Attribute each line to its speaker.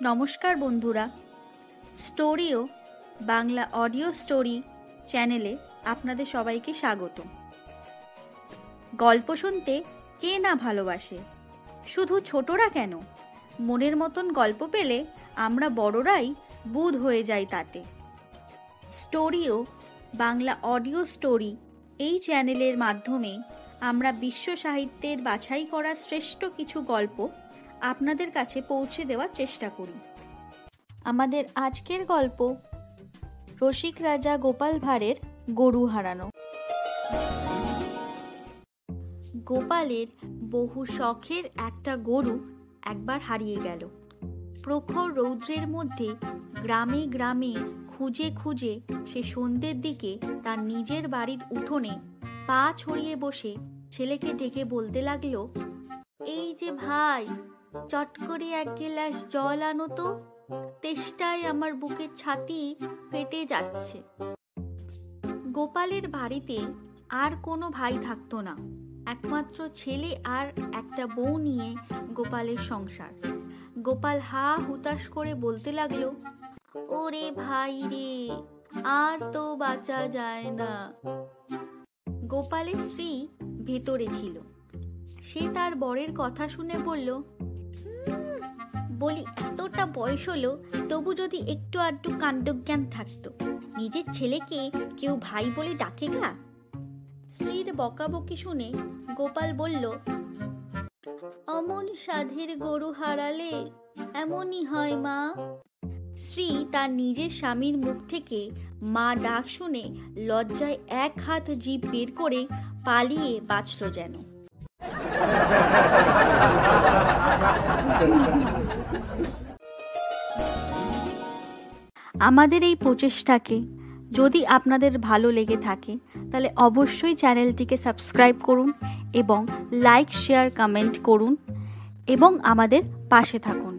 Speaker 1: নমস্কার বন্ধুরা, স্টোরিও Bangla audio story চ্যানেলে আপনাদের সবাইকে স্বাগত। গল্প শুনতে কে না ভালোবাসে, শুধু ছোটরা কেন, মনের মতন গল্প পেলে আমরা বড়রাই বুঁদ হয়ে যাই তাতে। স্টোরিও বাংলা অডিও স্টোরি এই চ্যানেলের মাধ্যমে আমরা বিশ্ব সাহিত্যের বাছাই করা শ্রেষ্ঠ কিছু গল্প আপনাদের কাছে পৌঁছে দেওয়ার চেষ্টা করি। আমাদের আজকের গল্প রসিক রাজা গোপাল ভাঁড়ের গরু হারানো। গোপালের বহু শখের একটা গরু একবার হারিয়ে গেল। প্রখর রৌদ্রের মধ্যে গ্রামে গ্রামে খুঁজে খুঁজে সে সন্ধ্যের দিকে তার নিজের বাড়ির উঠোনে পা ছড়িয়ে বসে ছেলেকে ডেকে বলতে লাগলো, এই যে ভাই, চট করে এক গ্লাস জল আনো তো, তেষ্টায় আমার বুকের ছাতি ফেটে যাচ্ছে। গোপালের বাড়িতে আর কোনো ভাই থাকতো না, একমাত্র ছেলে আর একটা বউ নিয়ে গোপালের সংসার। গোপাল হা হুতাশ করে বলতে লাগলো, ওরে ভাই রে, আর তো বাঁচা যায় না। গোপালের স্ত্রী ভেতরে ছিল। সে তার বরের কথা শুনে বলল, বলি এতটা বয়স হলো, তবু যদি একটু আধটু কাণ্ডজ্ঞান থাকতো, নিজের ছেলেকে কেউ ভাই বলে ডাকে গা। স্ত্রীর বকাবকি শুনে গোপাল বলল, অমন সাধের গরু হারালে এমনই হয় মা। স্ত্রী তার নিজের স্বামীর মুখ থেকে মা ডাক শুনে লজ্জায় এক হাত জিভ বের করে পালিয়ে বাঁচল যেন। আমাদের এই প্রচেষ্টাকে যদি আপনাদের ভালো লেগে থাকে তাহলে অবশ্যই চ্যানেলটিকে সাবস্ক্রাইব করুন এবং লাইক, শেয়ার, কমেন্ট করুন এবং আমাদের পাশে থাকুন।